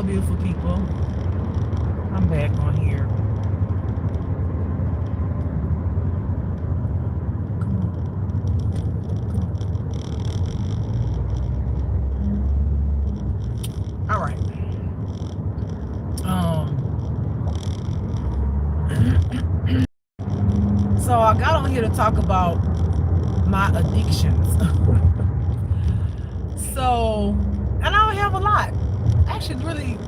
beautiful people. I'm back on here. All right. So I got on here to talk about my addictions. So, and I don't have a lot. Actually, really,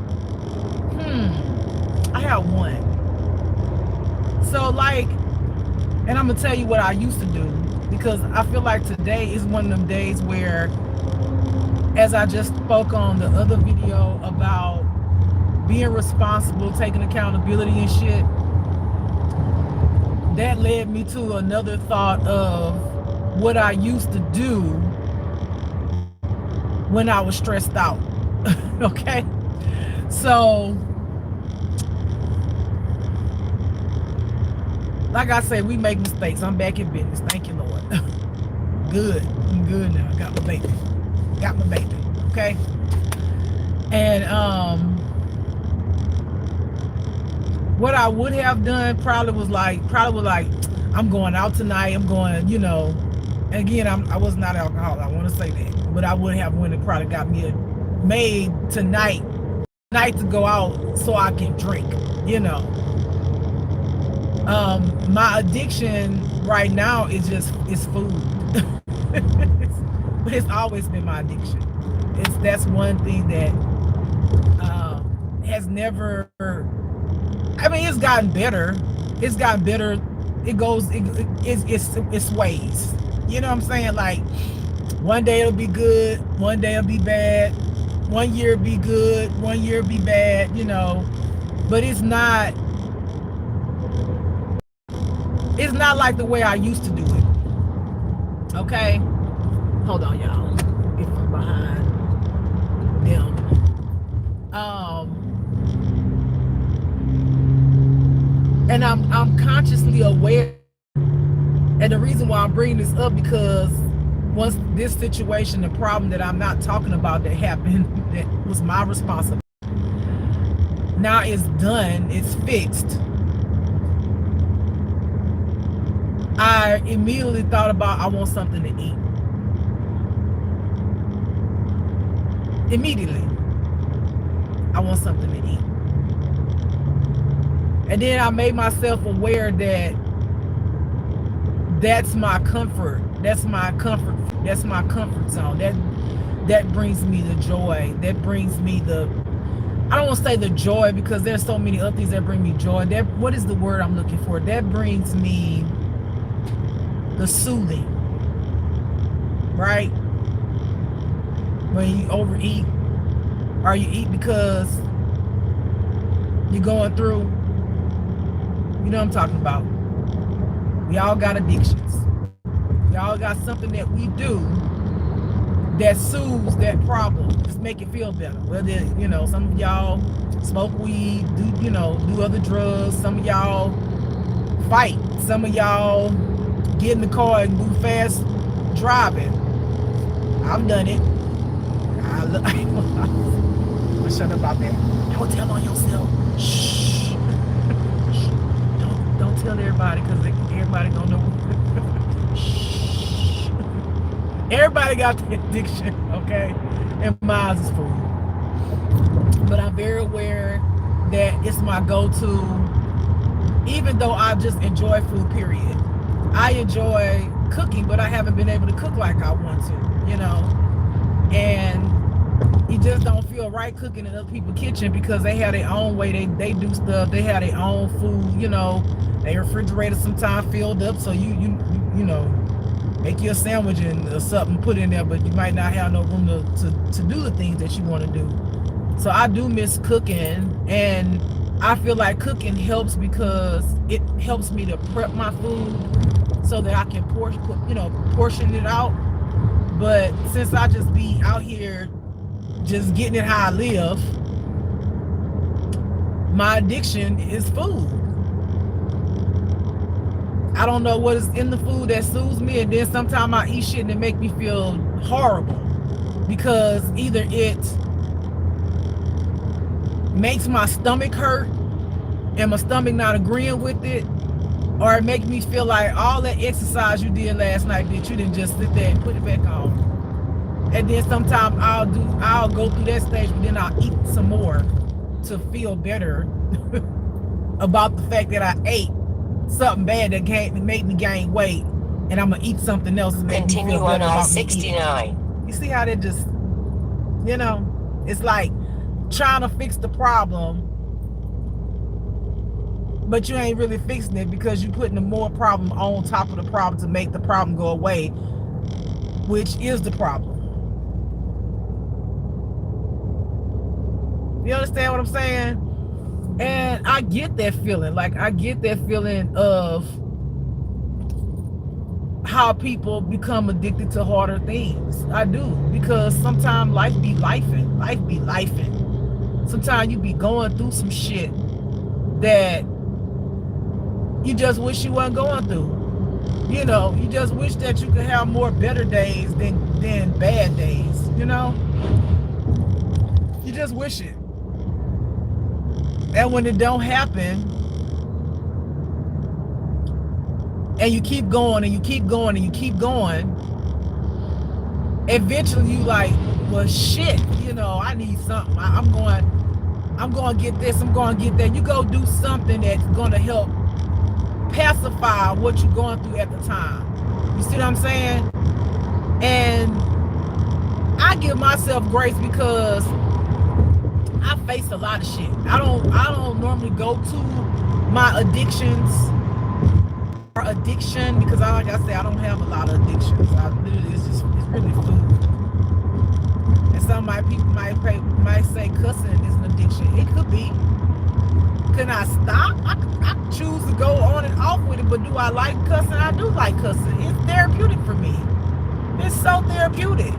I have one. So, like, and I'm gonna tell you what I used to do, because I feel like today is one of them days where, as I just spoke on the other video about being responsible, taking accountability and shit, that led me to another thought of what I used to do when I was stressed out. Okay? So, like I said, we make mistakes. I'm back in business. Thank you, Lord. Good. I'm good now. Got my baby. Okay? And what I would have done probably was like, I'm going out tonight. I'm going, again, I was not alcoholic. I want to say that. But I would have went and probably got me a maid tonight to go out so I can drink, My addiction right now is food. But it's always been my addiction. That's one thing that has never, it's gotten better. It sways. You know what I'm saying? Like, one day it'll be good, one day it'll be bad, 1 year it'll be good, 1 year it'll be bad, but it's not like the way I used to do it. Okay? Hold on, y'all. Get from behind them. And I'm consciously aware, and the reason why I'm bringing this up, because once this situation, the problem that I'm not talking about that happened, that was my responsibility, now it's done, it's fixed, I immediately thought about, I want something to eat. Immediately, I want something to eat. And then I made myself aware that that's my comfort. That's my comfort zone. That brings me the joy. That brings me I don't want to say the joy, because there's so many other things that bring me joy. What is the word I'm looking for? That brings me the soothing, right? When you overeat, or you eat because you're going through, you know what I'm talking about. We all got addictions. We all got something that we do that soothes that problem, just make it feel better. Whether, some of y'all smoke weed, do other drugs. Some of y'all fight. Some of y'all get in the car and do fast driving. I've done it. I'm shut up about that. Don't tell on yourself. Shh. Don't tell everybody, because everybody gonna know. Shh. Everybody got the addiction, okay? And mine is food. But I'm very aware that it's my go-to, even though I just enjoy food, period. I enjoy cooking, but I haven't been able to cook like I want to, and it just don't feel right cooking in other people's kitchen, because they have their own way they do stuff. They have their own food, their refrigerator sometimes filled up, so you make you a sandwich or something, put in there, but you might not have no room to do the things that you want to do. So I do miss cooking, and I feel like cooking helps because it helps me to prep my food so that I can portion it out. But since I just be out here just getting it how I live, my addiction is food. I don't know what is in the food that soothes me, and then sometimes I eat shit and it make me feel horrible, because either it makes my stomach hurt and my stomach not agreeing with it, or it makes me feel like all that exercise you did last night, that you didn't just sit there and put it back on. And then sometimes I'll go through that stage, but then I'll eat some more to feel better about the fact that I ate something bad that made me gain weight, and I'm gonna eat something else to make me feel better about me eating. You see how that just, it's like trying to fix the problem, but you ain't really fixing it because you're putting more problem on top of the problem to make the problem go away, which is the problem. You understand what I'm saying? And I get that feeling. Like, I get that feeling of how people become addicted to harder things. I do, because sometimes life be lifing. Life be lifing. Sometimes you be going through some shit that you just wish you wasn't going through. You just wish that you could have more better days than bad days. You just wish it. And when it don't happen, and you keep going and you keep going and you keep going, eventually you like, well, shit, I need something. I'm going to get this, I'm going to get that. You go do something that's going to help pacify what you're going through at the time. You see what I'm saying? And I give myself grace because I face a lot of shit. I don't normally go to my addictions or addiction, because like I say, I don't have a lot of addictions. It's really food. And some people might say cussing is an addiction. It could be. Can I stop? I choose to go on and off with it, but do I like cussing? I do like cussing. It's therapeutic for me. It's so therapeutic.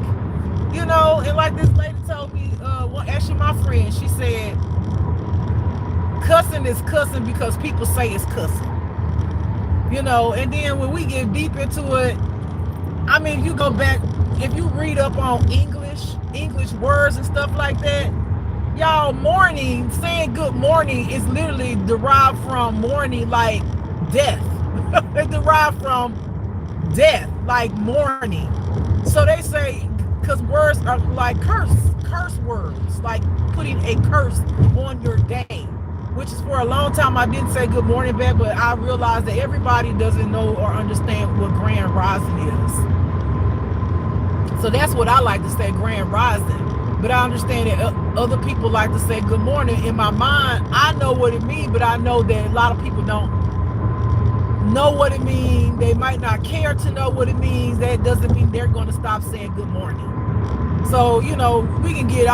And like this lady told me, actually my friend, she said, cussing is cussing because people say it's cussing. And then when we get deep into it, if you go back, if you read up on English words and stuff like that, y'all, morning, saying good morning is literally derived from mourning, like death. It derived from death, like mourning. So they say, because words are like curse words, like putting a curse on your day, which is, for a long time I didn't say good morning back, but I realized that everybody doesn't know or understand what grand rising is. So that's what I like to say, grand rising. But I understand that other people like to say good morning. In my mind, I know what it means, but I know that a lot of people don't know what it means. They might not care to know what it means. That doesn't mean they're going to stop saying good morning. So, we can go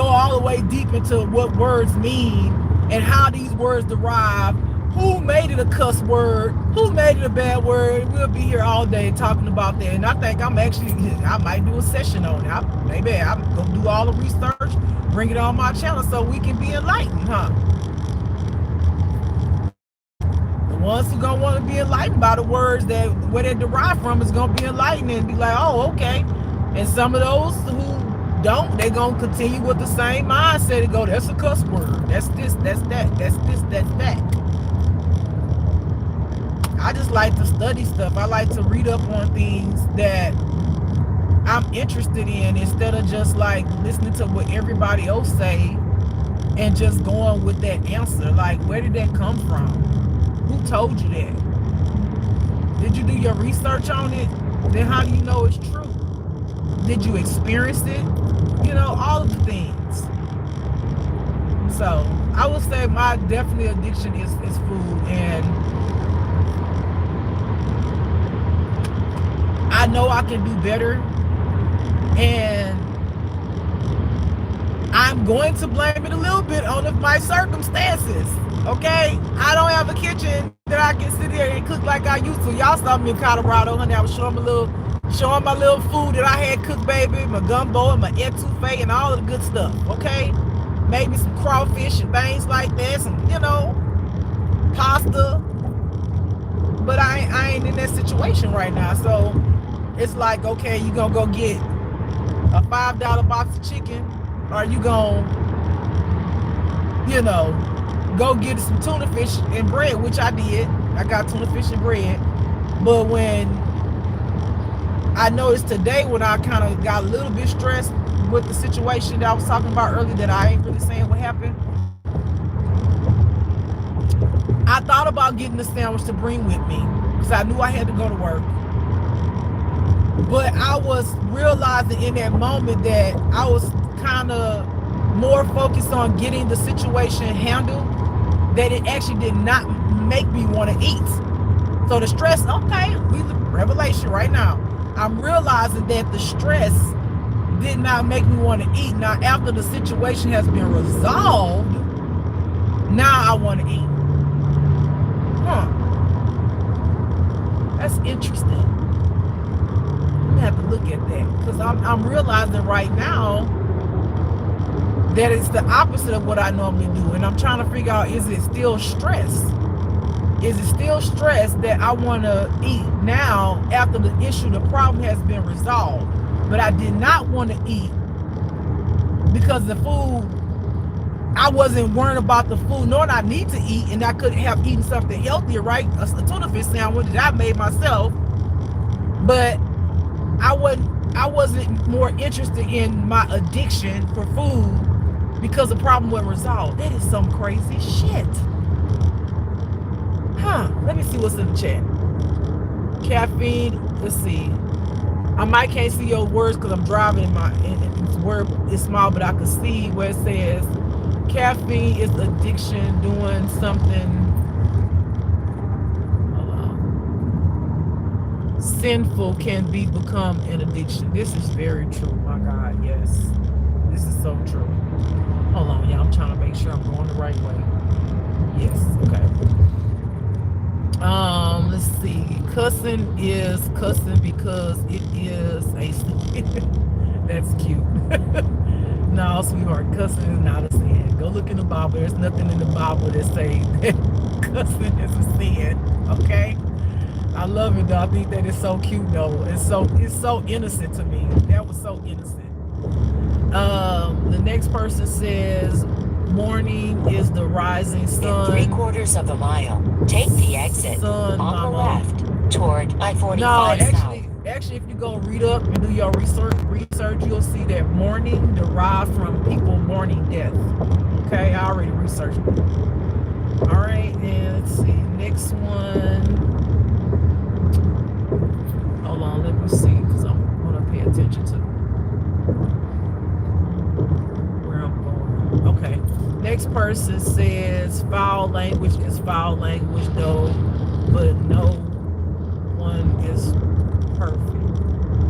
all the way deep into what words mean and how these words derive, who made it a cuss word, who made it a bad word. We'll be here all day talking about that. And I think I might do a session on it. Maybe I'm going to do all the research, bring it on my channel so we can be enlightened, huh? The ones who going to want to be enlightened by the words where they derive from is going to be enlightened and be like, oh, okay. And some of those who don't, they're going to continue with the same mindset and go, that's a cuss word. That's this, that's that, that's this, that's that. I just like to study stuff. I like to read up on things that I'm interested in, instead of just like listening to what everybody else say and just going with that answer. Like, where did that come from? Who told you that? Did you do your research on it? Then how do you know it's true? Did you experience it? All of the things. So I would say my definitely addiction is food, and I know I can do better, and I'm going to blame it a little bit on my circumstances. Okay, I don't have a kitchen that I can sit here and cook like I used to. Y'all saw me in Colorado, honey. I was showing my little food that I had cooked, baby, my gumbo and my etouffee and all of the good stuff. Okay, maybe some crawfish and things like that, some pasta. But I ain't in that situation right now, so it's like, okay, you gonna go get a $5 box of chicken, or you gonna you know, go get some tuna fish and bread, which I did. I got tuna fish and bread. But when I noticed today, when I kind of got a little bit stressed with the situation that I was talking about earlier, that I ain't really saying what happened, I thought about getting a sandwich to bring with me because I knew I had to go to work. But I was realizing in that moment that I was kind of more focused on getting the situation handled, that it actually did not make me want to eat. So the stress, okay, revelation right now. I'm realizing that the stress did not make me want to eat. Now, after the situation has been resolved, now I want to eat. That's interesting. I'm gonna have to look at that, because I'm realizing right now that it's the opposite of what I normally do, and I'm trying to figure out, is it still stress? Is it still stress that I want to eat now after the problem has been resolved? But I did not want to eat because the food, I wasn't worrying about the food, knowing I need to eat, and I could have eaten something healthier, right? A tuna fish sandwich that I made myself. But I wasn't more interested in my addiction for food because the problem was resolved. That is some crazy shit. Let me see what's in the chat. Caffeine, let's see. I might can't see your words because I'm driving, and word is small, but I can see where it says caffeine is addiction, doing something sinful can become an addiction. This is very true. My God, yes. This is so true. Hold on, y'all. I'm trying to make sure I'm going the right way. Yes, okay. Let's see. Cussing is cussing because it is a sin. That's cute. No, sweetheart, cussing is not a sin. Go look in the Bible. There's nothing in the Bible that says that cussing is a sin. Okay? I love it though. I think that is so cute though. It's so innocent to me. That was so innocent. The next person says, morning is the rising sun. In 3/4 of a mile, take the exit sun, on mama. the left toward I-45 No, actually, if you go read up and do your research, you'll see that mourning derived from people mourning death. Okay, I already researched it. All right, and let's see, next one. Hold on, let me see, because I'm going to pay attention to where I'm going. Okay, next person says foul language is foul language though, but no one is perfect.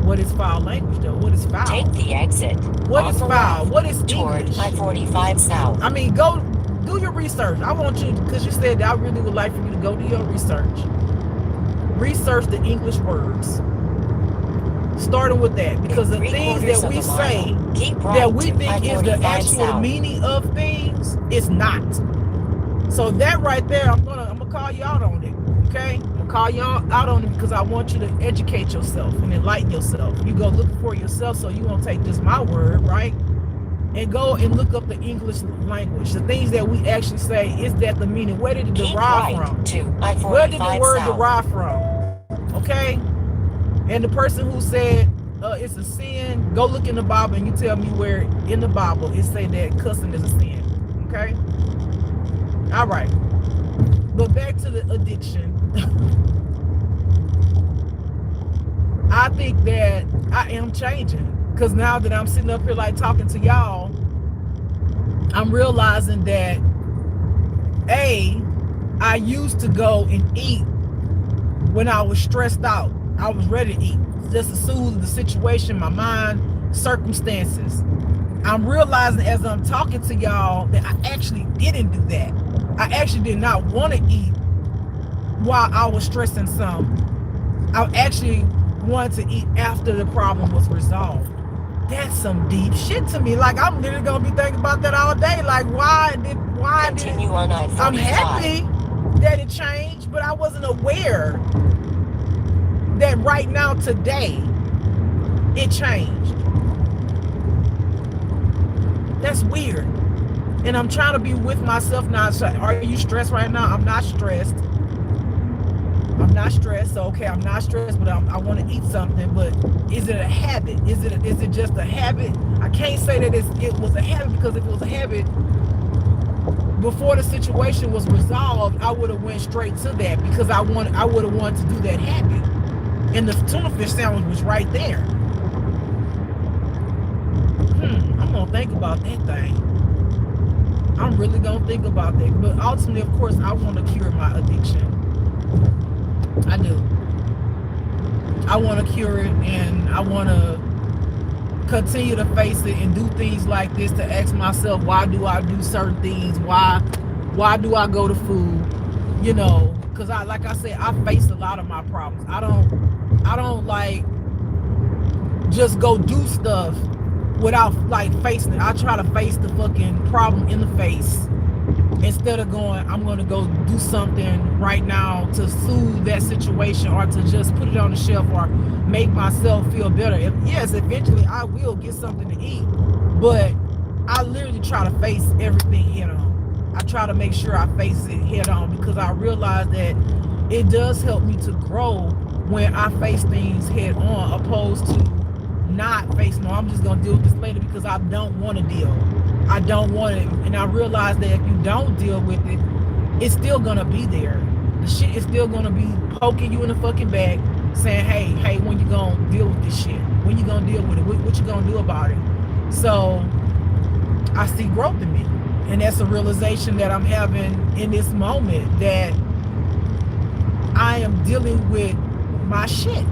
What is foul language though? What is foul? Take the exit. What is foul? What is toward English? I-45 south. I mean, go do your research. I want you, because you said that, I really would like for you to go do your research. Research the English words. Starting with that, because the things that we say that we think is the actual meaning of things, it's not. So that right there, I'm gonna call you out on it. Okay, I'm gonna call you out on it because I want you to educate yourself and enlighten yourself. You go look for yourself, so you won't take just my word, right? And go and look up the English language. The things that we actually say, is that the meaning? Where did it derive from? Where did the word derive from? Okay? And the person who said it's a sin, go look in the Bible and you tell me where in the Bible it say that cussing is a sin. Okay? All right. But back to the addiction. I think that I am changing, because now that I'm sitting up here like talking to y'all, I'm realizing that I used to go and eat when I was stressed out. I was ready to eat just to soothe the situation, my mind, circumstances. I'm realizing as I'm talking to y'all that I actually didn't do that. I actually did not want to eat while I was stressing some. I actually wanted to eat after the problem was resolved. That's some deep shit to me. Like, I'm literally gonna be thinking about that all day. Like, why did I'm happy that it changed, but I wasn't aware that right now, today, it changed. That's weird. And I'm trying to be with myself now. So, are you stressed right now? I'm not stressed. I'm not stressed. So okay, I'm not stressed, but I want to eat something. But is it a habit? Is it just a habit? I can't say that it was a habit, because if it was a habit, before the situation was resolved, I would have went straight to that, because I would have wanted to do that habit. And the tuna fish sandwich was right there. I'm gonna think about that thing. I'm really gonna think about that. But ultimately, of course, I want to cure my addiction. I do. I want to cure it, and I want to continue to face it and do things like this, to ask myself, why do I do certain things? Why do I go to food? You know, because like I said, I face a lot of my problems. I don't like just go do stuff without like facing it. I try to face the fucking problem in the face, instead of going, I'm going to go do something right now to soothe that situation, or to just put it on the shelf, or make myself feel better. Yes, eventually I will get something to eat, but I literally try to face everything head on. I try to make sure I face it head on, because I realize that it does help me to grow when I face things head on, opposed to not facing. No, I'm just going to deal with this later because I don't want to deal. I don't want it. And I realize that if you don't deal with it, it's still going to be there. The shit is still going to be poking you in the fucking back, saying, hey, when you going to deal with this shit? When you going to deal with it? What you going to do about it? So I see growth in me. And that's a realization that I'm having in this moment, that I am dealing with my shit.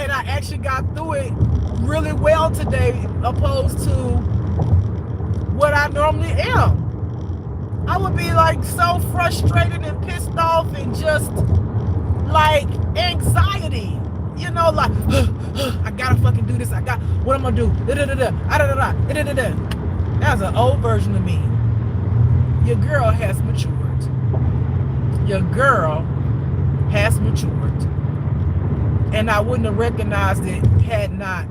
And I actually got through it really well today, opposed to what I normally am. I would be like so frustrated and pissed off, and just like anxiety, you know, like I gotta fucking do this. What I'm gonna do? That's an old version of me. Your girl has matured. Your girl has matured. And I wouldn't have recognized it had not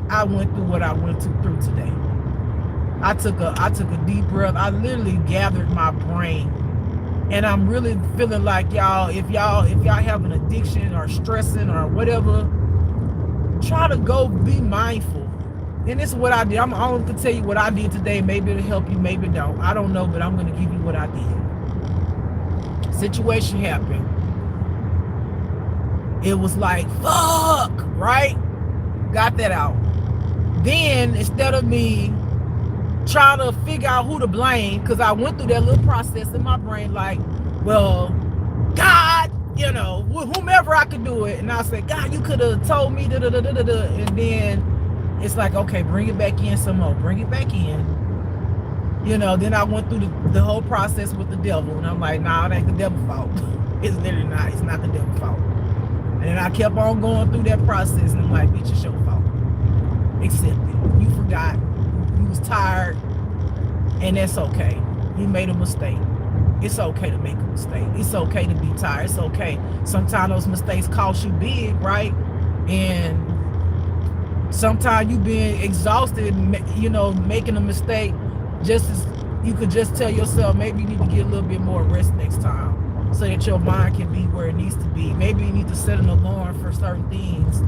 I went through what I went through today. I took a deep breath. I literally gathered my brain. And I'm really feeling like, y'all, if y'all have an addiction or stressing or whatever, try to go be mindful. And this is what I did. I'm only going to tell you what I did today. Maybe it'll help you, maybe it don't. I don't know, but I'm going to give you what I did. Situation happened. It was like, fuck, right? Got that out. Then, instead of me trying to figure out who to blame, because I went through that little process in my brain, like, well, God, you know, whomever I could do it. And I said, God, you could have told me, da-da-da-da-da-da. And then it's like, okay, bring it back in some more. Bring it back in. You know, then I went through the whole process with the devil. And I'm like, nah, it ain't the devil's fault. It's literally not. It's not the devil's fault. And then I kept on going through that process, and I'm like, bitch, it's your fault. Accept it. You forgot. You was tired, and that's okay. You made a mistake. It's okay to make a mistake. It's okay to be tired. It's okay. Sometimes those mistakes cost you big, right? And sometimes you being exhausted, you know, making a mistake, just as you could just tell yourself, maybe you need to get a little bit more rest next time, so that your mind can be where it needs to be. Maybe you need to set an alarm for certain things,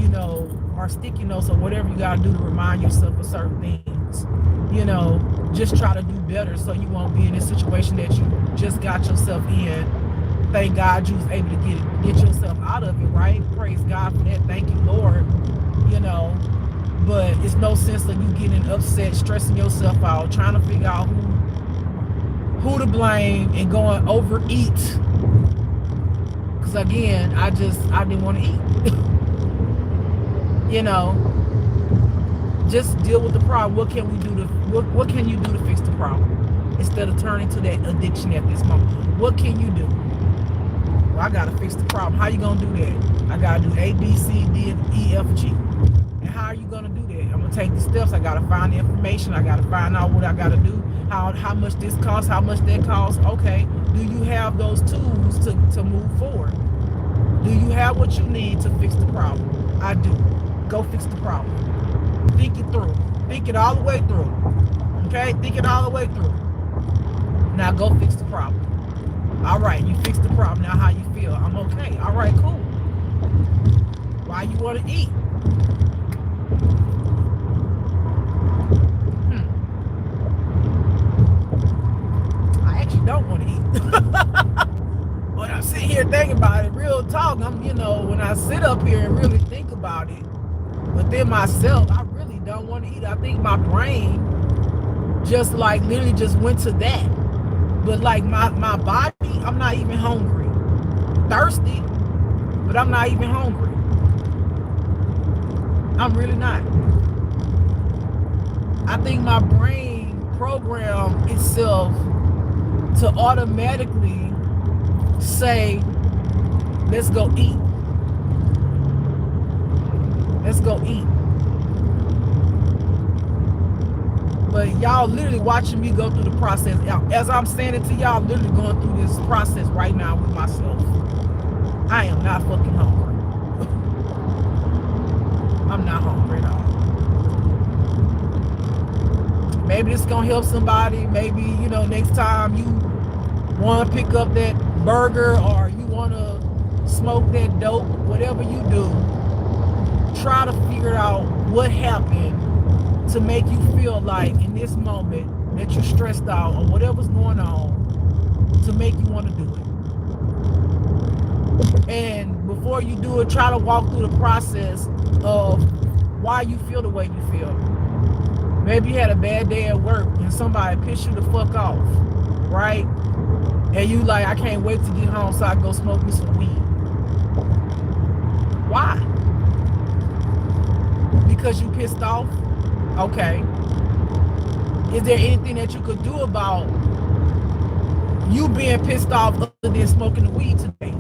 you know, or sticky notes or whatever you got to do to remind yourself of certain things. You know, just try to do better so you won't be in this situation that you just got yourself in. Thank God you was able to get yourself out of it, right? Praise God for that. Thank you, Lord. You know, but it's no sense of you getting upset, stressing yourself out, trying to figure out who to blame, and going overeat. Because again, I didn't want to eat. You know, just deal with the problem. What can we do what can you do to fix the problem, instead of turning to that addiction at this moment? What can you do? Well, I gotta fix the problem. How you gonna do that? I gotta do A, B, C, D, E, F, G. And how are you gonna do that? I'm gonna take the steps. I gotta find the information. I gotta find out what I gotta do. How much this costs, how much that costs. Okay, do you have those tools to move forward? Do you have what you need to fix the problem? I do. Go fix the problem. Think it through. Think it all the way through. Okay, think it all the way through. Now go fix the problem. All right, you fixed the problem. Now how you feel? I'm okay. All right, cool. Why you want to eat? I actually don't want to eat. When I'm sitting here thinking about it, real talk, when I sit up here and really think about it within myself, I really don't want to eat. I think my brain just like literally just went to that. But like my body, I'm not even hungry. Thirsty, but I'm not even hungry. I'm really not. I think my brain programmed itself to automatically say, let's go eat. Let's go eat. But y'all literally watching me go through the process. As I'm saying it to y'all, I'm literally going through this process right now with myself. I am not fucking hungry. I'm not hungry at all. Maybe this is gonna help somebody. Maybe, next time you want to pick up that burger or you want to smoke that dope, whatever you do, try to figure out what happened to make you feel like in this moment that you're stressed out or whatever's going on to make you want to do it. And before you do it, try to walk through the process of why you feel the way you feel. Maybe you had a bad day at work and somebody pissed you the fuck off, right? And you like, I can't wait to get home so I can go smoke me some weed. Why? Because you pissed off? Okay. Is there anything that you could do about you being pissed off other than smoking the weed today?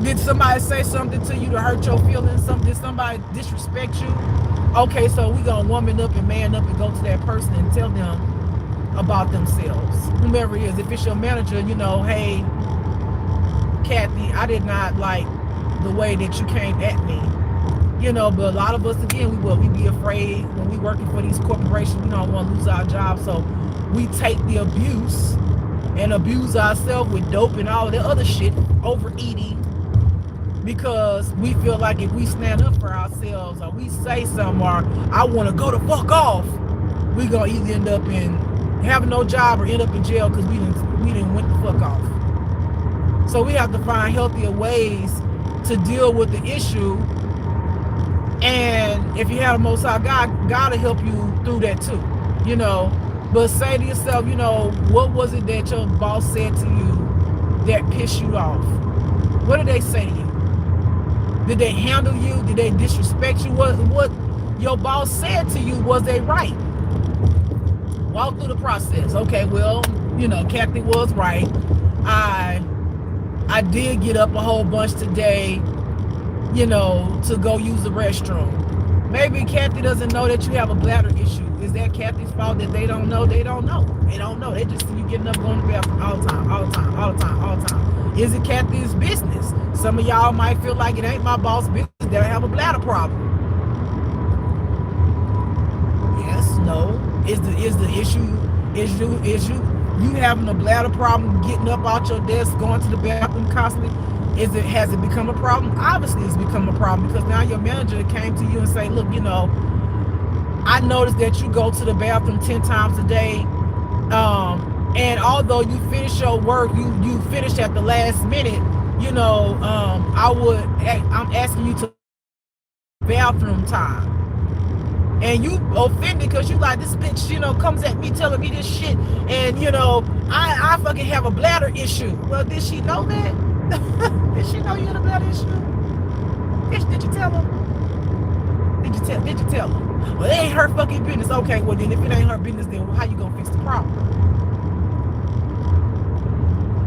Did somebody say something to you to hurt your feelings? Did somebody disrespect you? Okay, so we gonna woman up and man up and go to that person and tell them about themselves. Whomever it is, if it's your manager, hey, Kathy, I did not like the way that you came at me. But a lot of us, again, we be afraid when we working for these corporations, we don't want to lose our job. So we take the abuse and abuse ourselves with dope and all the other shit, overeating, because we feel like if we stand up for ourselves or we say something or I want to go the fuck off, we gonna either end up in having no job or end up in jail because we didn't went the fuck off. So we have to find healthier ways to deal with the issue. And if you have the Most High God will help you through that too, But say to yourself, what was it that your boss said to you that pissed you off? What did they say to you? Did they handle you? Did they disrespect you? What your boss said to you, was they right? Walk through the process. Okay, well, Kathy was right. I did get up a whole bunch today, to go use the restroom. Maybe Kathy doesn't know that you have a bladder issue. Is that Kathy's fault that they don't know? They don't know. They don't know. They just see you getting up, going to the bathroom all the time, all the time, all the time, all the time. Is it Kathy's business? Some of y'all might feel like it ain't my boss' business that I have a bladder problem. Yes, no. Is the issue you having a bladder problem, getting up out your desk, going to the bathroom constantly? Has it become a problem? Obviously it's become a problem, because now your manager came to you and say, look, I noticed that you go to the bathroom 10 times a day, and although you finish your work, you finish at the last minute, I'm asking you to bathroom time. And you offended because you like, this bitch, comes at me telling me this shit, and I fucking have a bladder issue. Well, did she know that? Did she know you had a bladder issue? Did you tell her? Did you tell her? Well, it ain't her fucking business. Okay, well then if it ain't her business, then how you gonna fix the problem?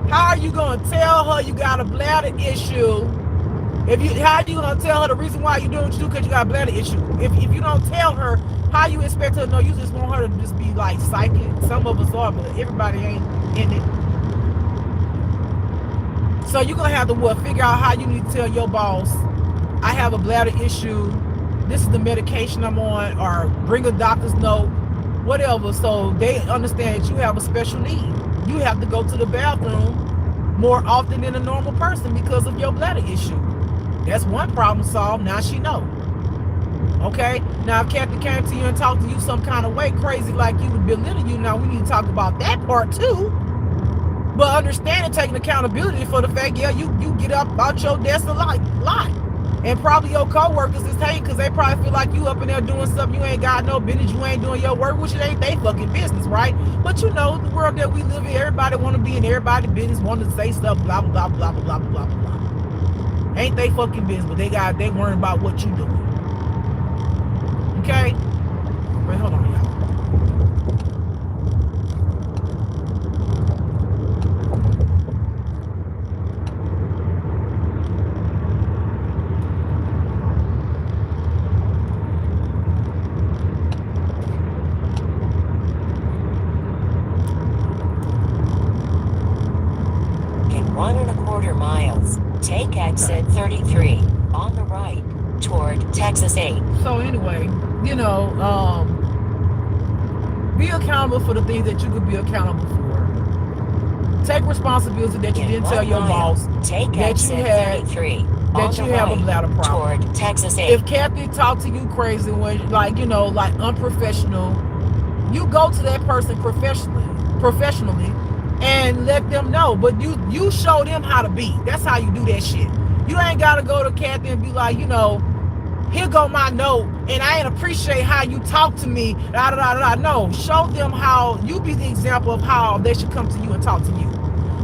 How are you gonna tell her you got a bladder issue? How are you gonna tell her the reason why you doing what you do because you got a bladder issue? If you don't tell her, how you expect her to know? You just want her to just be like psychic. Some of us are, but everybody ain't in it. So you're gonna have to figure out how you need to tell your boss, I have a bladder issue, this is the medication I'm on, or bring a doctor's note, whatever. So they understand that you have a special need. You have to go to the bathroom more often than a normal person because of your bladder issue. That's one problem solved. Now she know. Okay? Now if Kathy came to you and talked to you some kind of way crazy like you would belittle you, now we need to talk about that part too. But understanding, taking accountability for the fact, yeah, you get up out your desk a lot. And probably your co-workers is hating because they probably feel like you up in there doing something you ain't got no business, you ain't doing your work, which it ain't they fucking business, right? But you know, the world that we live in, everybody want to be in everybody's business, want to say stuff, blah, blah, blah, blah, blah, blah, blah, blah. Ain't they fucking business, but they worrying about what you doing. Okay? Wait, hold on, y'all. In 1.25 miles, take exit 33 on the right toward Texas 8. So anyway, you know, be accountable for the things that you could be accountable for. Take responsibility that you didn't tell your boss Take that exit you had 33 that you have a bladder problem. toward Texas 8. If Kathy talked to you crazy when, like, you know, like unprofessional, you go to that person professionally and let them know. But you show them how to be. That's how you do that shit. You ain't gotta go to Kathy and be like, you know, here go my note, and I ain't appreciate how you talk to me. No, show them how you be the example of how they should come to you and talk to you.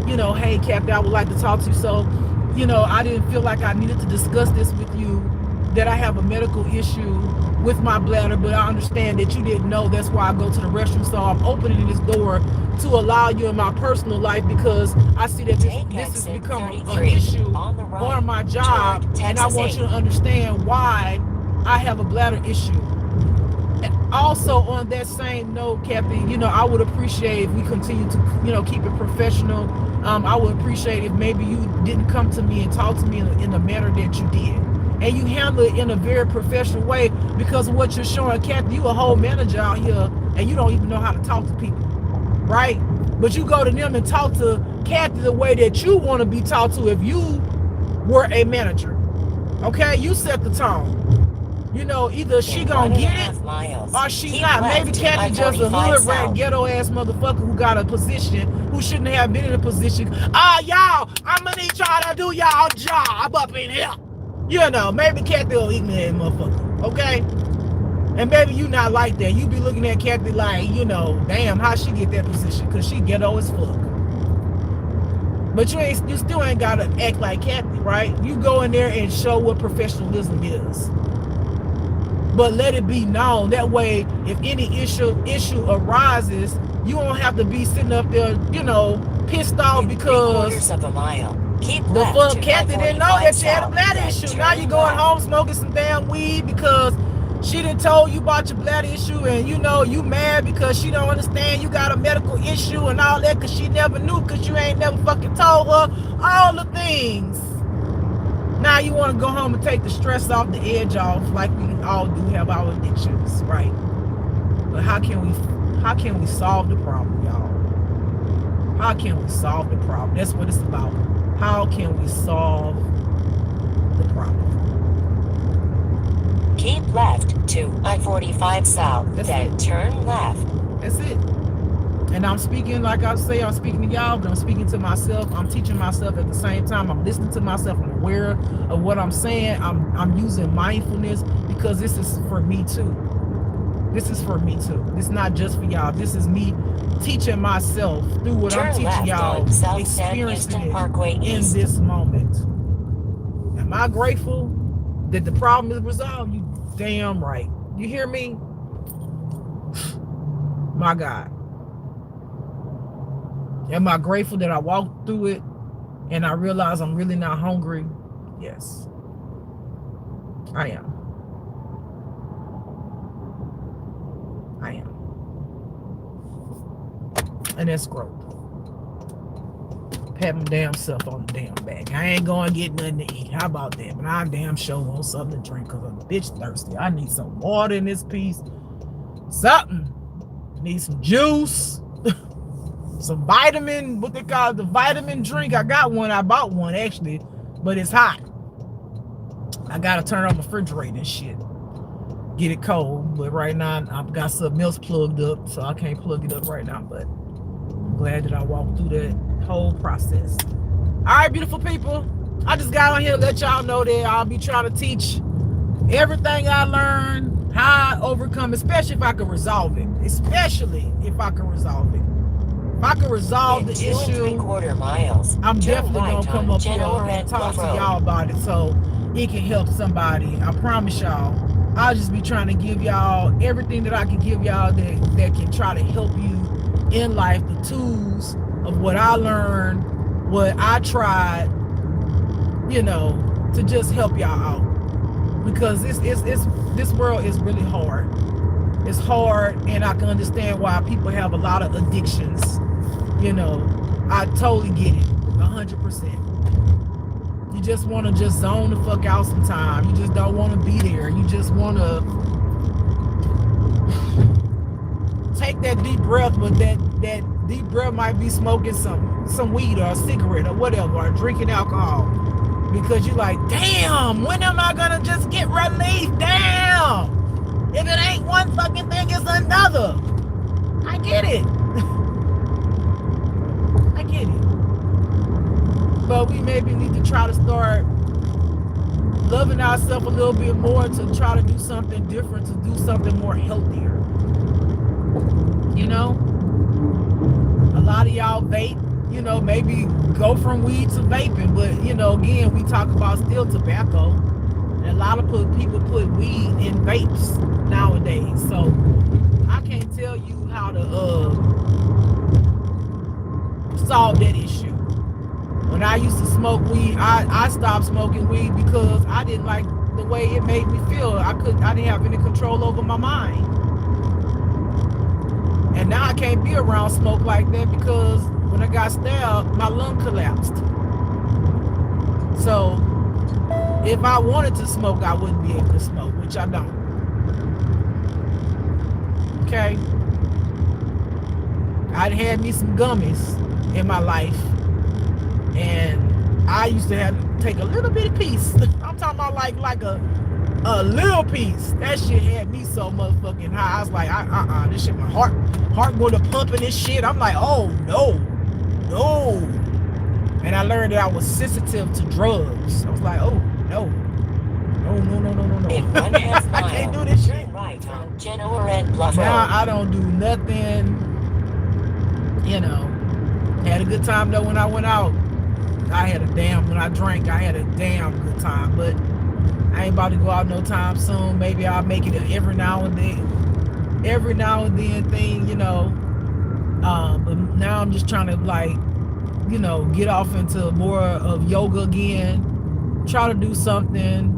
You know, hey, Kathy, I would like to talk to you. So, you know, I didn't feel like I needed to discuss this with you, that I have a medical issue with my bladder, but I understand that you didn't know. That's why I go to the restroom. So I'm opening this door to allow you in my personal life because I see that this has become an issue on my job, and I want you to understand why I have a bladder issue. And also on that same note, Kathy, you know, I would appreciate if we continue to, you know, keep it professional. I would appreciate if maybe you didn't come to me and talk to me in the manner that you did. And you handle it in a very professional way because of what you're showing. Kathy, you a whole manager out here and you don't even know how to talk to people, right? But you go to them and talk to Kathy the way that you want to be talked to if you were a manager. Okay? You set the tone. You know, either she gonna get it or she not. Maybe Kathy just a hood rat, ghetto ass motherfucker who got a position who shouldn't have been in a position. Y'all, I'm gonna need y'all to do y'all job up in here. You know, maybe Kathy will eat me that motherfucker, okay? And maybe you not like that. You be looking at Kathy like, you know, damn, how she get that position? Because she ghetto as fuck. But you still ain't gotta act like Kathy, right? You go in there and show what professionalism is. But let it be known. That way, if any issue arises, you won't have to be sitting up there, you know, pissed off because of a mile. Keep the left fuck to Kathy didn't know that you had a bladder issue. Now you going home smoking some damn weed because she done told you about your bladder issue, and you know you mad because she don't understand you got a medical issue and all that because she never knew because you ain't never fucking told her all the things. Now you want to go home and take the stress off, the edge off, like we all do have our addictions, right? But how can we solve the problem, y'all? How can we solve the problem? That's what it's about. How can we solve the problem? Keep left to I-45 South, then turn left. That's it. And I'm speaking, like I say, I'm speaking to y'all, but I'm speaking to myself. I'm teaching myself at the same time. I'm listening to myself. I'm aware of what I'm saying. I'm using mindfulness because this is for me too. This is for me too. It's not just for y'all. This is me teaching myself through what I'm teaching y'all, experiencing it in this moment. Am I grateful that the problem is resolved? You damn right. You hear me? My God. Am I grateful that I walked through it and I realized I'm really not hungry? Yes, I am. I am. And that's growth. Pat my damn self on the damn back. I ain't going to get nothing to eat. How about that? But I damn sure want something to drink because I'm bitch thirsty. I need some water in this piece. Something. Need some juice, some vitamin, what they call it, the vitamin drink. I got one. I bought one actually, but it's hot. I gotta turn on the refrigerator and shit. Get it cold. But right now I've got something else plugged up, so I can't plug it up right now. But I'm glad that I walked through that whole process. All right, beautiful people. I just got on here to let y'all know that I'll be trying to teach everything I learned, how I overcome, especially if I can resolve it. Especially if I can resolve it. If I can resolve the issue, 2¾ miles, I'm definitely right gonna come up here Genoa and talk to Road. y'all about it so it can help somebody. I promise y'all. I'll just be trying to give y'all everything that I can give y'all that can try to help you in life, the tools of what I learned, what I tried, you know, to just help y'all out. Because this world is really hard. It's hard, and I can understand why people have a lot of addictions. You know, I totally get it, 100%. You just want to just zone the fuck out sometimes. You just don't want to be there. You just want to take that deep breath, but that deep breath might be smoking some weed or a cigarette or whatever, or drinking alcohol. Because you're like, damn, when am I going to just get relief? Damn. If it ain't one fucking thing, it's another. I get it. I get it. But we maybe need to try to start loving ourselves a little bit more, to try to do something different, to do something more healthier. You know? A lot of y'all vape, you know, maybe go from weed to vaping. But, you know, again, we talk about still tobacco. And a lot of people put weed in vapes nowadays. So I can't tell you how to solve that issue. When I used to smoke weed, I stopped smoking weed because I didn't like the way it made me feel. I didn't have any control over my mind. And now I can't be around smoke like that because when I got stabbed, my lung collapsed. So if I wanted to smoke, I wouldn't be able to smoke, which I don't. Okay? I'd had me some gummies in my life, and I used to have to take a little bit of piece. I'm talking about like a little piece. That shit had me so motherfucking high. I was like, this shit, my heart going to pumping this shit. I'm like, oh no. And I learned that I was sensitive to drugs. I was like, oh no. In 1/2 I can't do this shit. Right on Genoa Red Bluff Now Road. I don't do nothing. You know, had a good time though when I went out. When I drank, I had a damn good time. But I ain't about to go out no time soon. Maybe I'll make it an every now and then thing, you know. But now I'm just trying to, like, you know, get off into more of yoga again. Try to do something.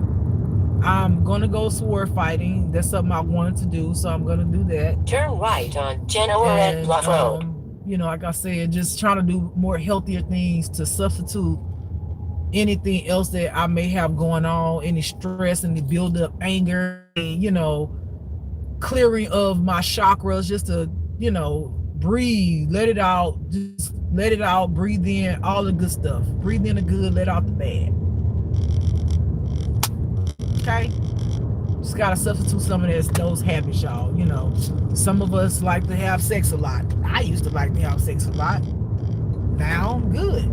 I'm gonna go sword fighting. That's something I wanted to do, so I'm gonna do that. Turn right on Genoa Red Bluff Road. You know, like I said, just trying to do more healthier things to substitute anything else that I may have going on, any stress and the build up anger, you know, clearing of my chakras, just to, you know, breathe, let it out, just let it out, breathe in all the good stuff, breathe in the good, let out the bad. Okay, just gotta substitute some of those habits, y'all. You know, some of us like to have sex a lot. I used to like to have sex a lot. Now I'm good.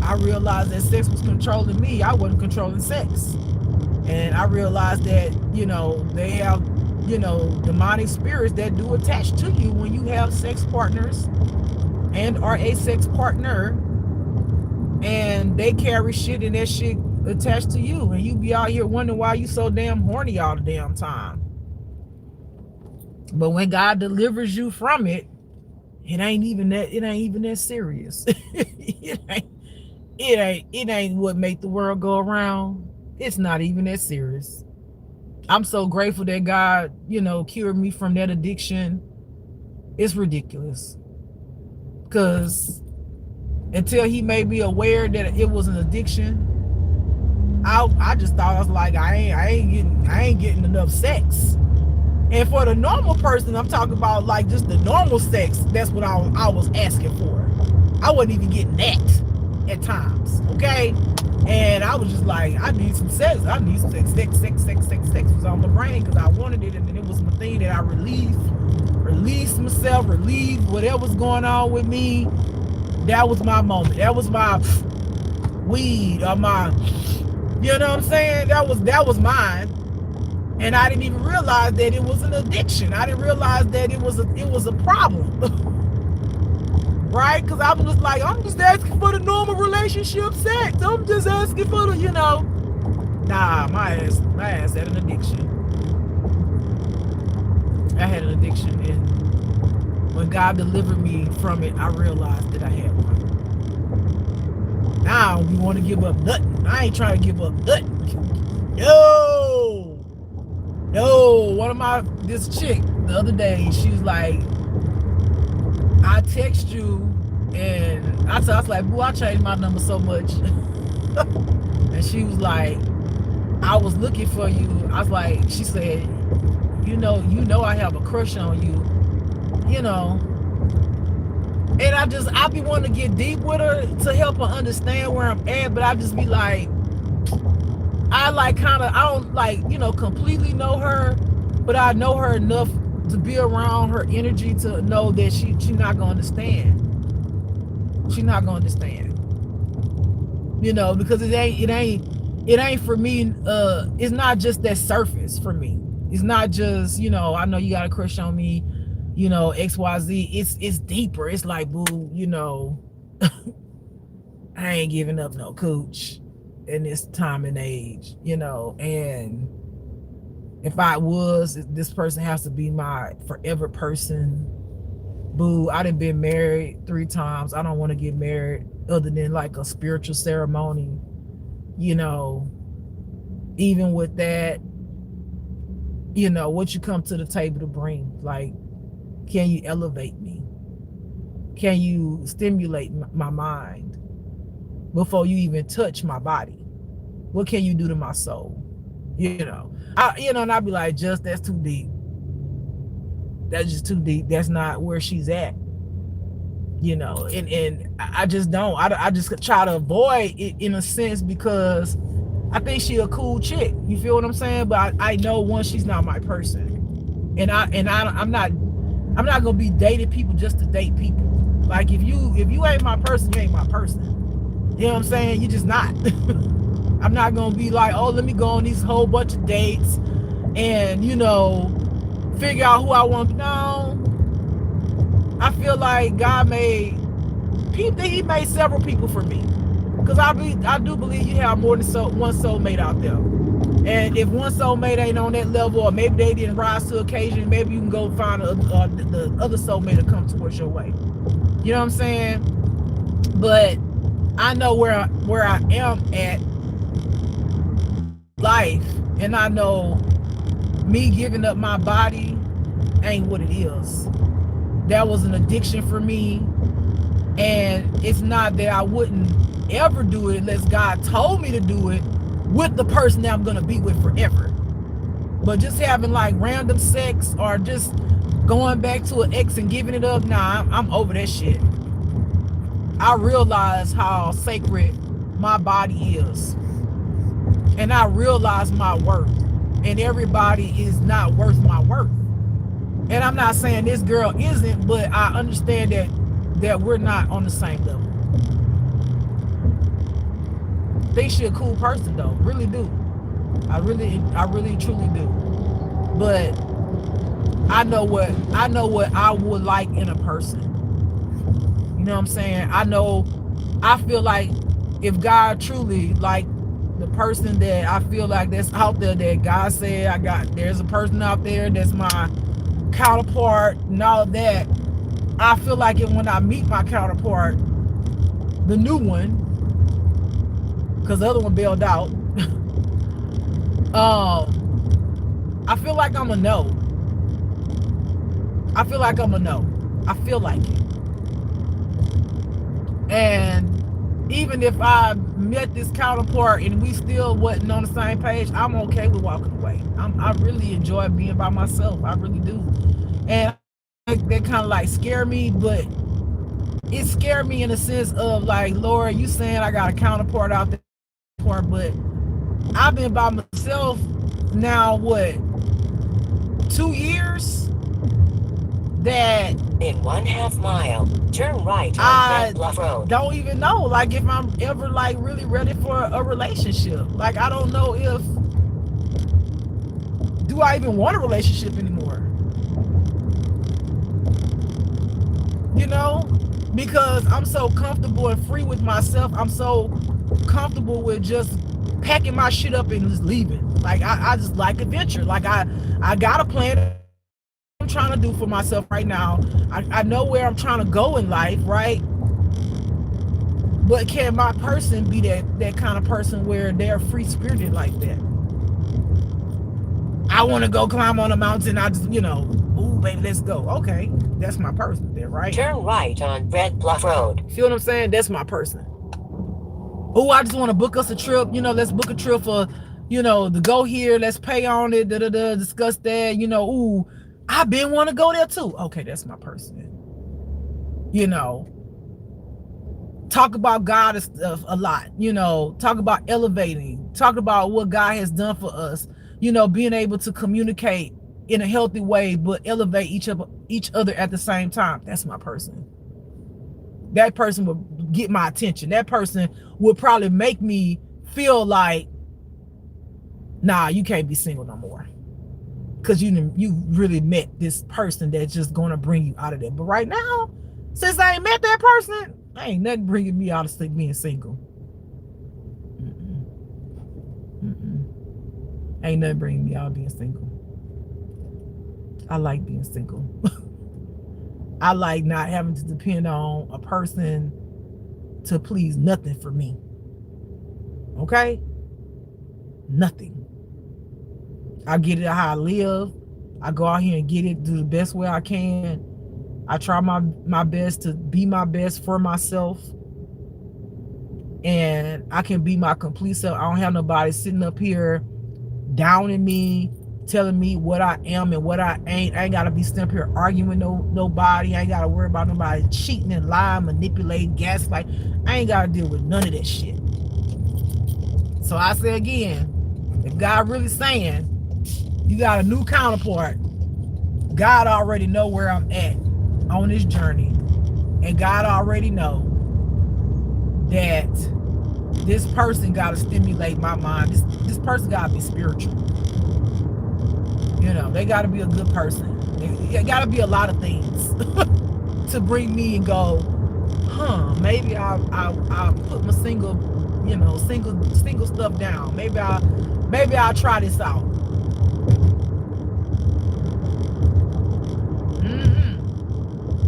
I realized that sex was controlling me. I wasn't controlling sex. And I realized that, you know, they have, you know, demonic spirits that do attach to you when you have sex partners and are a sex partner, and they carry shit, and that shit attached to you, and you be out here wondering why you so damn horny all the damn time. But when God delivers you from it, it ain't even that serious. it ain't what make the world go around. It's not even that serious. I'm so grateful that God, you know, cured me from that addiction. It's ridiculous. Because until he made me aware that it was an addiction, I just thought, I was like, I ain't getting enough sex. And for the normal person, I'm talking about like just the normal sex. That's what I was asking for. I wasn't even getting that at times. Okay. And I was just like, I need some sex. I need some sex. Sex was on my brain because I wanted it, and then it was my thing that I released myself, relieved whatever's going on with me. That was my moment. That was my weed or my, you know what I'm saying? That was mine. And I didn't even realize that it was an addiction. I didn't realize that it was a problem. Right? Because I was just like, I'm just asking for the normal relationship sex. I'm just asking for the, Nah, my ass had an addiction. I had an addiction, and when God delivered me from it, I realized that I had one. Now we want to give up nothing. I ain't trying to give up nothing. No, this chick the other day, she was like, I text you, and I was like, boo, I changed my number so much. And she was like, I was looking for you. I was like, she said, you know I have a crush on you, and I be wanting to get deep with her to help her understand where I'm at, but I just be like, I don't completely know her, but I know her enough to be around her energy to know that she's not gonna understand. She's not gonna understand. Because it ain't for me. It's not just that surface for me. It's not just, I know you got a crush on me, XYZ. It's deeper. It's like, boo, I ain't giving up no cooch in this time and age, and if I was, this person has to be my forever person. Boo, I done been married 3 times. I don't want to get married other than like a spiritual ceremony, even with that, what you come to the table to bring. Like, can you elevate me? Can you stimulate my mind before you even touch my body? What can you do to my soul? And I'd be like, that's too deep. That's just too deep. That's not where she's at. And I just don't. I just try to avoid it in a sense because I think she a cool chick. You feel what I'm saying? But I know, one, she's not my person, and I'm not gonna be dating people just to date people. Like, if you ain't my person, you ain't my person. You know what I'm saying? You just not. I'm not gonna be like, oh, let me go on these whole bunch of dates and figure out who I want. No, I feel like God made people. He made several people for me, because I do believe you have more than one soulmate out there. And if one soulmate ain't on that level, or maybe they didn't rise to occasion, maybe you can go find the other soulmate to come towards your way. You know what I'm saying? But I know where I am at life, and I know me giving up my body ain't what it is. That was an addiction for me, and it's not that I wouldn't ever do it unless God told me to do it with the person that I'm gonna be with forever. But just having like random sex or just going back to an ex and giving it up, nah, I'm over that shit. I realize how sacred my body is, and I realize my worth, and everybody is not worth my worth. And I'm not saying this girl isn't, but I understand that we're not on the same level. I think she a cool person though, really do. I really truly do. But I know what I would like in a person. You know what I'm saying? I feel like if God truly, like the person that I feel like that's out there, that God said there's a person out there that's my counterpart and all of that. I feel like when I meet my counterpart, the new one, because the other one bailed out, I feel like I'm a no. I feel like it. And even if I met this counterpart and we still wasn't on the same page, I'm okay with walking away. I really enjoy being by myself. I really do. And that kind of like scare me, but it scared me in the sense of like, Lord, you saying I got a counterpart out there, but I've been by myself now, what, 2 years? That in 1/2 mile, turn right on Red Bluff Road. Don't even know like if I'm ever like really ready for a relationship. Like I don't know if do I even want a relationship anymore? You know? Because I'm so comfortable and free with myself. I'm so comfortable with just packing my shit up and just leaving. Like I just like adventure. Like I got a plan I'm trying to do for myself right now. I know where I'm trying to go in life, right? But can my person be that kind of person where they're free spirited like that? I want to go climb on a mountain. I just, ooh, baby, let's go. Okay, that's my person there, right? Turn right on Red Bluff Road. See what I'm saying? That's my person. Oh, I just want to book us a trip. Let's book a trip for, to go here. Let's pay on it. Discuss that. Ooh, I've been want to go there too. Okay, that's my person. Talk about God and stuff a lot. Talk about elevating. Talk about what God has done for us. Being able to communicate in a healthy way, but elevate each other at the same time. That's my person. That person would get my attention. That person would probably make me feel like, nah, you can't be single no more. Because you really met this person that's just going to bring you out of there. But right now, since I ain't met that person, ain't nothing bringing me out of being single. Ain't nothing bringing me out of being single. I like being single. I like not having to depend on a person to please nothing for me. Okay? Nothing. I get it how I live. I go out here and get it, do the best way I can. I try my best to be my best for myself. And I can be my complete self. I don't have nobody sitting up here downing me, telling me what I am and what I ain't. I ain't got to be sitting up here arguing with nobody. I ain't got to worry about nobody cheating and lying, manipulating, gaslight. I ain't got to deal with none of that shit. So I say again, if God really saying you got a new counterpart, God already know where I'm at on this journey. And God already know that this person got to stimulate my mind. This person got to be spiritual. They got to be a good person. They got to be a lot of things to bring me and go, maybe I'll put my single stuff down. Maybe I'll try this out.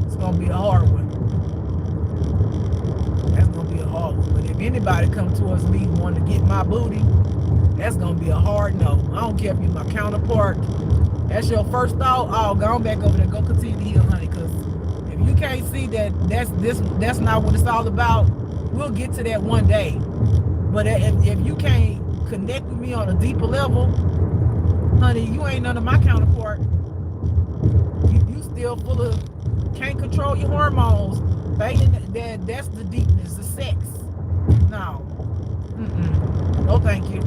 It's gonna be a hard one. That's gonna be a hard one. But if anybody come towards me wanting to get my booty, that's gonna be a hard no. I don't care if you're my counterpart. That's your first thought. Oh, go on back over there. Go continue to heal, honey. Because if you can't see that that's not what it's all about, we'll get to that one day. But if you can't connect with me on a deeper level, honey, you ain't none of my counterpart. You still full of can't control your hormones. That's the deepness, the sex. No. No, thank you.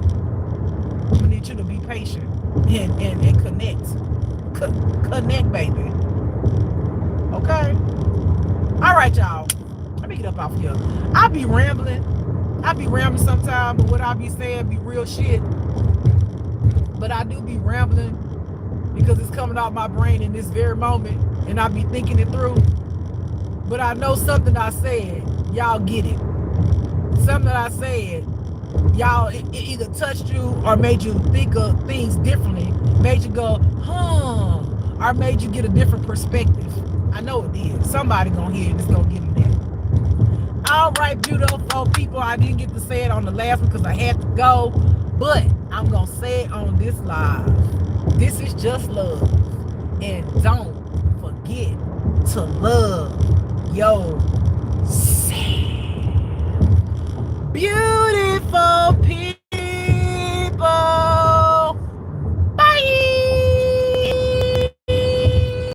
I need you to be patient and connect. Connect, baby. Okay? All right, y'all. Let me get up off here. I be rambling sometimes, but what I be saying be real shit. But I do be rambling because it's coming out my brain in this very moment, and I be thinking it through. But I know something I said, y'all get it. Something that I said, y'all, it either touched you or made you think of things differently, made you go, or made you get a different perspective. I know it did. Somebody gonna hear it and it's gonna give me that. All right, beautiful people. I didn't get to say it on the last one because I had to go, but I'm gonna say it on this live. This is just love, and don't forget to love yourself.